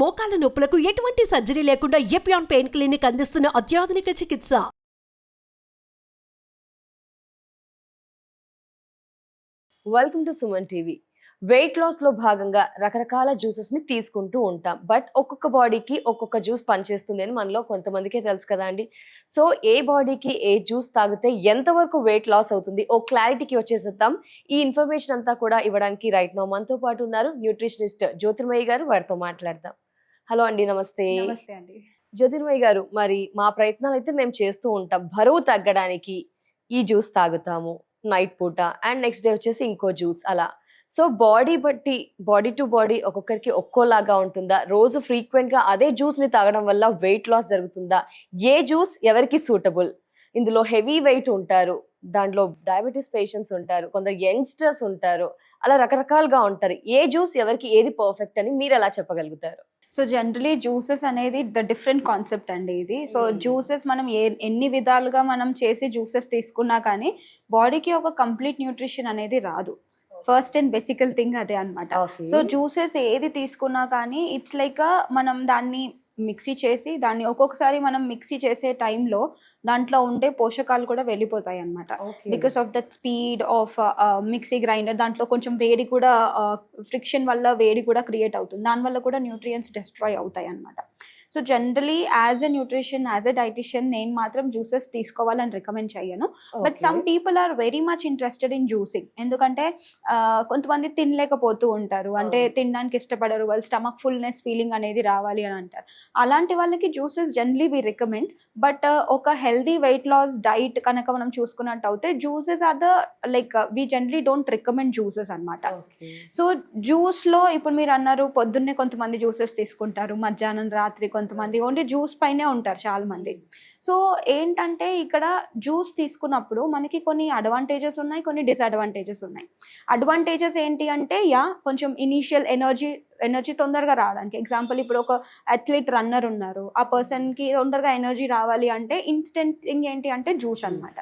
మోకాల నొప్పులకు ఎటువంటి సర్జరీ లేకుండా ఎపియాన్ పెయిన్ క్లినిక్ అందిస్తున్న అత్యాధునిక చికిత్స. Welcome to Suman TV. Weight loss లో భాగంగా రకరకాల జ్యూసెస్ ని తీసుకుంటూ ఉంటాం. బట్ ఒక్కొక్క బాడీకి ఒక్కొక్క జ్యూస్ పనిచేస్తుంది అని మనలో కొంతమందికే తెలుసు కదా అండి. సో ఏ బాడీకి ఏ జ్యూస్ తాగితే ఎంతవరకు వెయిట్ లాస్ అవుతుంది ఓ క్లారిటీకి వచ్చేసేద్దాం. ఈ ఇన్ఫర్మేషన్ అంతా కూడా ఇవ్వడానికి రైట్ నౌ మనతో పాటు ఉన్నారు న్యూట్రిషనిస్ట్ జ్యోతిర్మయి గారు. వారితో మాట్లాడదాం. హలో అండి, నమస్తే. నమస్తే అండి. జ్యోతిర్మయి గారు, మరి మా ప్రయత్నాలు అయితే మేము చేస్తూ ఉంటాం. బరువు తగ్గడానికి ఈ జ్యూస్ తాగుతాము నైట్ పూట, అండ్ నెక్స్ట్ డే వచ్చేసి ఇంకో జ్యూస్, అలా. సో బాడీ బట్టి, బాడీ టు బాడీ ఒక్కొక్కరికి ఒక్కోలాగా ఉంటుందా? రోజు ఫ్రీక్వెంట్ గా అదే జ్యూస్ ని తాగడం వల్ల వెయిట్ లాస్ జరుగుతుందా? ఏ జ్యూస్ ఎవరికి సూటబుల్? ఇందులో హెవీ వెయిట్ ఉంటారు, దాంట్లో డయాబెటీస్ పేషెంట్స్ ఉంటారు, కొందరు యంగ్స్టర్స్ ఉంటారు, అలా రకరకాలుగా ఉంటారు. ఏ జ్యూస్ ఎవరికి ఏది పర్ఫెక్ట్ అని మీరు ఎలా చెప్పగలుగుతారు? సో జనరలీ జ్యూసెస్ అనేది ద డిఫరెంట్ కాన్సెప్ట్ అండి ఇది. సో జ్యూసెస్ మనం ఎన్ని విధాలుగా మనం చేసి జ్యూసెస్ తీసుకున్నా కానీ బాడీకి ఒక కంప్లీట్ న్యూట్రిషన్ అనేది రాదు. ఫస్ట్ అండ్ బేసికల్ థింగ్ అదే అనమాట. సో జ్యూసెస్ ఏది తీసుకున్నా కానీ ఇట్స్ లైక్ మనం దాన్ని మిక్సీ చేసి దాన్ని ఒక్కొక్కసారి మనం మిక్సీ చేసే టైంలో దాంట్లో ఉండే పోషకాలు కూడా వెళ్ళిపోతాయి అనమాట. Because of that speed of mixie grinder, దాంట్లో కొంచెం వేడి కూడా, ఫ్రిక్షన్ వల్ల వేడి కూడా క్రియేట్ అవుతుంది, దానివల్ల కూడా న్యూట్రియంట్స్ డిస్ట్రాయ్ అవుతాయి అనమాట. So generally as a nutrition, as a dietitian నేను మాత్రం జ్యూసెస్ తీసుకోవాలని రికమెండ్ చేయను. But some people are very much interested in juicing. ఎందుకంటే కొంతమంది తినలేకపోతూ ఉంటారు, అంటే తినడానికి ఇష్టపడరు, వాళ్ళు స్టమక్ ఫుల్నెస్ ఫీలింగ్ అనేది రావాలి అని అంటారు. అలాంటి వాళ్ళకి juices generally we recommend. But ఒక హెల్దీ వెయిట్ లాస్ డైట్ కనుక మనం చూసుకున్నట్టు అయితే juices are the like we generally don't recommend juices అనమాట. సో జ్యూస్లో ఇప్పుడు మీరు అన్నారు పొద్దున్నే కొంతమంది జ్యూసెస్ తీసుకుంటారు, మధ్యాహ్నం రాత్రి కొంతమంది ఓన్లీ జ్యూస్ పైనే ఉంటారు చాలా మంది. సో ఏంటంటే ఇక్కడ జ్యూస్ తీసుకున్నప్పుడు మనకి కొన్ని అడ్వాంటేజెస్ ఉన్నాయి, కొన్ని డిసడ్వాంటేజెస్ ఉన్నాయి. అడ్వాంటేజెస్ ఏంటి అంటే కొంచెం ఇనీషియల్ ఎనర్జీ తొందరగా రావడానికి. ఎగ్జాంపుల్ ఇప్పుడు ఒక అథ్లీట్ రన్నర్ ఉన్నారు, ఆ పర్సన్కి తొందరగా ఎనర్జీ రావాలి అంటే ఇన్స్టెంట్ థింగ్ ఏంటి అంటే జ్యూస్ అనమాట.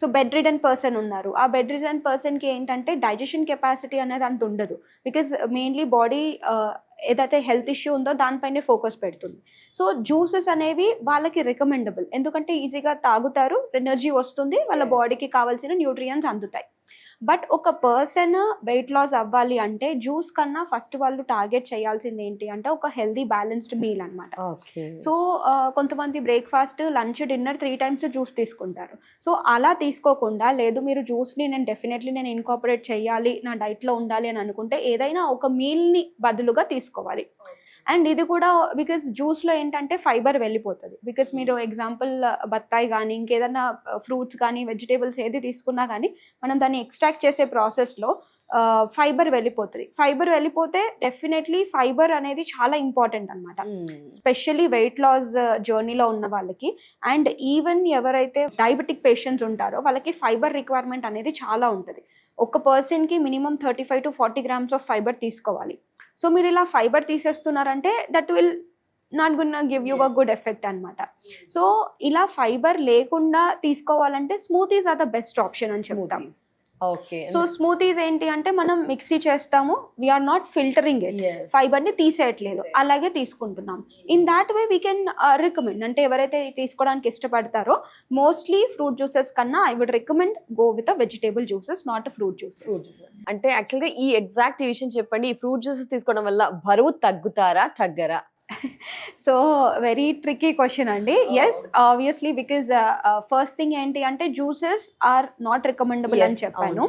సో బెడ్ రిడన్ పర్సన్ ఉన్నారు, ఆ బెడ్ రిడన్ పర్సన్కి ఏంటంటే డైజెషన్ కెపాసిటీ అనేది అంత ఉండదు. బికాజ్ మెయిన్లీ బాడీ ఏదైతే హెల్త్ ఇష్యూ ఉందో దానిపైనే ఫోకస్ పెడుతుంది. సో జ్యూసెస్ అనేవి వాళ్ళకి రికమెండబుల్, ఎందుకంటే ఈజీగా తాగుతారు, ఎనర్జీ వస్తుంది, వాళ్ళ బాడీకి కావాల్సిన న్యూట్రియంట్స్ అందుతాయి. బట్ ఒక పర్సన్ వెయిట్ లాస్ అవ్వాలి అంటే జ్యూస్ కన్నా ఫస్ట్ వాళ్ళు టార్గెట్ చేయాల్సింది ఏంటి అంటే ఒక హెల్దీ బ్యాలెన్స్డ్ మీల్ అనమాట. సో కొంతమంది breakfast, lunch, dinner 3 times juice తీసుకుంటారు. సో అలా తీసుకోకుండా, లేదు మీరు జ్యూస్ని నేను ఇన్కార్పొరేట్ చేయాలి, నా డైట్లో ఉండాలి అని అనుకుంటే ఏదైనా ఒక మీల్ని బదులుగా తీసుకోవాలి. అండ్ ఇది కూడా బికాస్ జ్యూస్లో ఏంటంటే ఫైబర్ వెళ్ళిపోతుంది. బికాస్ మీరు ఎగ్జాంపుల్ బత్తాయి కానీ ఇంకేదన్నా ఫ్రూట్స్ కానీ వెజిటేబుల్స్ ఏది తీసుకున్నా కానీ మనం దాన్ని ఎక్స్ట్రాక్ట్ చేసే ప్రాసెస్లో ఫైబర్ వెళ్ళిపోతుంది. ఫైబర్ వెళ్ళిపోతే డెఫినెట్లీ ఫైబర్ అనేది చాలా ఇంపార్టెంట్ అనమాట, స్పెషల్లీ వెయిట్ లాస్ జర్నీలో ఉన్న వాళ్ళకి. అండ్ ఈవెన్ ఎవరైతే డయాబెటిక్ పేషెంట్స్ ఉంటారో వాళ్ళకి ఫైబర్ రిక్వైర్మెంట్ అనేది చాలా ఉంటుంది. ఒక పర్సన్కి minimum 35 to 40 grams of fibre తీసుకోవాలి. సో మీరు ఇలా ఫైబర్ తీసేస్తున్నారంటే that will not good give you a good effect అనమాట. సో ఇలా ఫైబర్ లేకుండా తీసుకోవాలంటే smoothies are the best option అని చెప్తాం. సో స్మూతీస్ ఏంటి అంటే మనం మిక్సీ చేస్తాము, వీఆర్ నాట్ ఫిల్టరింగ్ ఇట్, ఫైబర్ని తీసేయట్లేదు, అలాగే తీసుకుంటున్నాం. In that way we can recommend. అంటే ఎవరైతే తీసుకోవడానికి ఇష్టపడతారో మోస్ట్లీ ఫ్రూట్ జ్యూసెస్ కన్నా I would recommend go with vegetable juices, not fruit juices. అంటే యాక్చువల్గా ఈ ఎగ్జాక్ట్ విషయం చెప్పండి, ఈ ఫ్రూట్ జ్యూసెస్ తీసుకోవడం వల్ల బరువు తగ్గుతారా తగ్గరా? సో వెరీ ట్రికీ క్వశ్చన్ అండి. Yes, obviously, because first thing ఏంటి అంటే జ్యూసెస్ ఆర్ నాట్ రికమెండబుల్ అని చెప్పాను.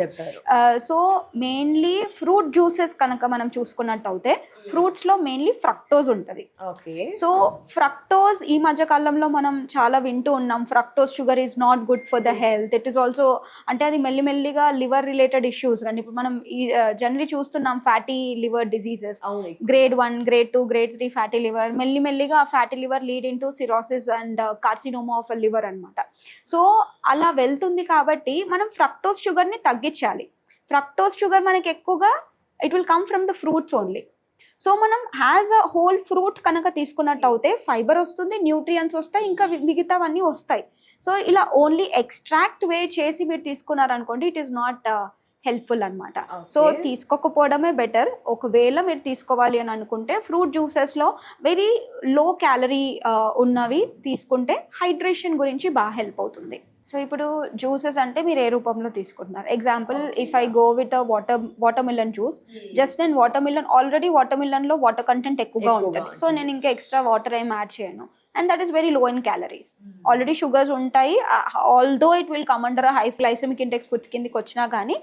సో మెయిన్లీ ఫ్రూట్ జ్యూసెస్ కనుక మనం చూసుకున్నట్టు అయితే ఫ్రూట్స్లో మెయిన్లీ ఫ్రక్టోజ్ ఉంటుంది. సో ఫ్రక్టోజ్ ఈ మధ్య కాలంలో మనం చాలా వింటూ ఉన్నాం, fructose sugar is not good for the health. It is also అంటే అది మెల్లిమెల్లిగా లివర్ రిలేటెడ్ ఇష్యూస్ కానీ ఇప్పుడు మనం జనరలీ చూస్తున్నాం, fatty liver diseases, grade 1, grade 2, grade 3 fatty liver, మెల్లిమెల్లిగా fatty liver lead in to cirrhosis and carcinoma of liver అనమాట. So అలా వెళ్తుంది కాబట్టి మనం ఫ్రక్టోజ్ షుగర్ని తగ్గించాలి. ఫ్రక్టోజ్ షుగర్ మనకి ఎక్కువగా it will come from the fruits only. So మనం హ్యాజ్ అ హోల్ ఫ్రూట్ కనుక తీసుకున్నట్టు అయితే ఫైబర్ వస్తుంది, న్యూట్రియంట్స్ వస్తాయి, ఇంకా మిగతావన్నీ వస్తాయి. సో ఇలా ఓన్లీ ఎక్స్ట్రాక్ట్ వే చేసి మీరు తీసుకున్నారనుకోండి, ఇట్ ఈస్ నాట్ హెల్ప్ఫుల్ అనమాట. సో తీసుకోకపోవడమే బెటర్. ఒకవేళ మీరు తీసుకోవాలి అని అనుకుంటే ఫ్రూట్ జ్యూసెస్లో వెరీ లో క్యాలరీ ఉన్నవి తీసుకుంటే హైడ్రేషన్ గురించి బాగా హెల్ప్ అవుతుంది. సో ఇప్పుడు జ్యూసెస్ అంటే మీరు ఏ రూపంలో తీసుకుంటున్నారు? Example if I go with watermelon juice, just నేను ఆల్రెడీ వాటర్ మిలన్లో వాటర్ కంటెంట్ ఎక్కువగా ఉంటుంది. సో నేను ఇంకా ఎక్స్ట్రా వాటర్ ఏం యాడ్ చేయను. And that is very low in calories. Already sugars ఉంటాయి. Although it will come under high glycemic index foods కిందకి వచ్చినా కానీ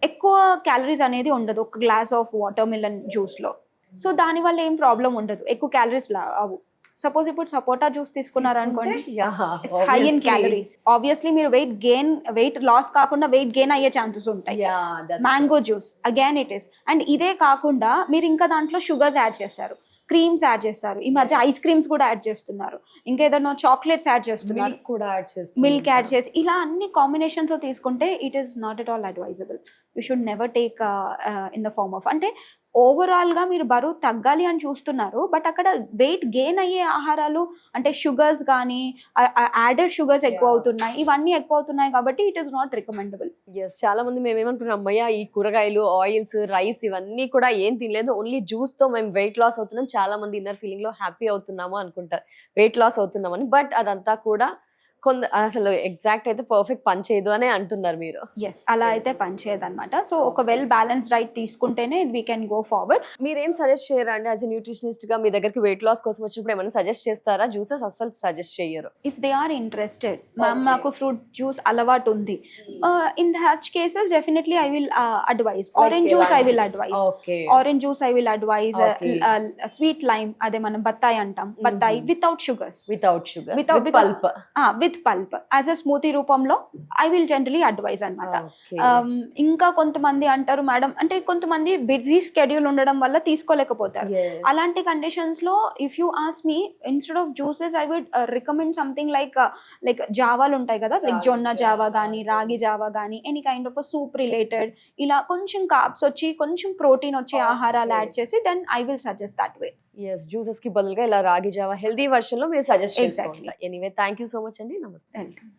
ఎక్కువ క్యాలరీస్ అనేది ఉండదు ఒక గ్లాస్ ఆఫ్ వాటర్ మిలన్ జ్యూస్లో. సో దానివల్ల ఏం ప్రాబ్లం ఉండదు, ఎక్కువ క్యాలరీస్ రావు. సపోజ్ ఇప్పుడు సపోటా జ్యూస్ తీసుకున్నారు అనుకోండి, it's high in calories. Obviously మీరు వెయిట్ లాస్ కాకుండా వెయిట్ గెయిన్ అయ్యే ఛాన్సెస్ ఉంటాయి. Mango juice again it is. And ఇదే కాకుండా మీరు ఇంకా దాంట్లో షుగర్స్ యాడ్ చేస్తారు, క్రీమ్స్ యాడ్ చేస్తారు, ఈ మధ్య ఐస్ క్రీమ్స్ కూడా యాడ్ చేస్తున్నారు, ఇంకా ఏదైనా చాక్లెట్స్ యాడ్ చేస్తున్నారు, మిల్క్ యాడ్ చేసి ఇలా అన్ని కాంబినేషన్స్ లో తీసుకుంటే it is not at all advisable. You should never take in the form of, అంటే ఓవరాల్ గా మీరు బరువు తగ్గాలి అని చూస్తున్నారు, బట్ అక్కడ వెయిట్ గెయిన్ అయ్యే ఆహారాలు అంటే షుగర్స్ కానీ యాడెడ్ షుగర్స్ ఎక్కువ అవుతున్నాయి, ఇవన్నీ ఎక్కువ అవుతున్నాయి కాబట్టి ఇట్ ఈస్ నాట్ రికమెండబుల్. చాలా మంది మేము ఏమనుకున్నాం, అమ్మయ్య ఈ కూరగాయలు, ఆయిల్స్, రైస్ ఇవన్నీ కూడా ఏం తినలేదు, ఓన్లీ జ్యూస్ తో మేము వెయిట్ లాస్ అవుతున్నాం, చాలా మంది ఇన్నర్ ఫీలింగ్ లో హ్యాపీ అవుతున్నాము అనుకుంటారు వెయిట్ లాస్ అవుతున్నామని. బట్ అదంతా కూడా అసలు ఎగ్జాక్ట్ అయితే పర్ఫెక్ట్ పని చేయదు అని అంటున్నారు మీరు. ఎస్, అలా అయితే పని చేయదు అనమాట. సో ఒక వెల్ బ్యాలెన్స్ డైట్ తీసుకుంటేనే వీ కెన్ గో ఫార్వర్డ్. మీరేం సజెస్ట్ చేయరా అండి యాజ్ ఎ న్యూట్రిషనిస్ట్ గా? మీ దగ్గరికి వెయిట్ లాస్ కోసం వచ్చినప్పుడు ఏమైనా సజెస్ట్ చేస్తారా? జ్యూసెస్ అస్సలు సజెస్ట్ చేయరు. If they are interested, ma'am నాకు ఫ్రూట్ జ్యూస్ అలవాటు ఉంది, in such cases definitely I will advise orange juice. I will advise orange juice. I will advise sweet lime, అదే మనం బత్తాయి అంటాం, బత్తాయి without sugars, with pulp as a smoothie రూపంలో I will generally advise అనమాట. ఇంకా కొంతమంది అంటారు మేడం, అంటే కొంతమంది బిజీ స్కెడ్యూల్ ఉండడం వల్ల తీసుకోలేకపోతారు. అలాంటి కండిషన్స్ లో if you ask me, instead of juices I would recommend something like జావాలు ఉంటాయి కదా, లైక్ జొన్న జావా కానీ రాగి జావా కానీ, any kind of soup related, ఇలా కొంచెం కార్బ్స్ వచ్చి కొంచెం ప్రోటీన్ వచ్చే ఆహారాలు యాడ్ చేసి then I will suggest that way. yes, juices కి బదులుగా ఇలా రాగి జావా హెల్దీ వర్షన్ లో మీరు సజెస్ట్ చేస్తారు. Anyway thank you so much అండి. నమస్తే. వెల్కమ్.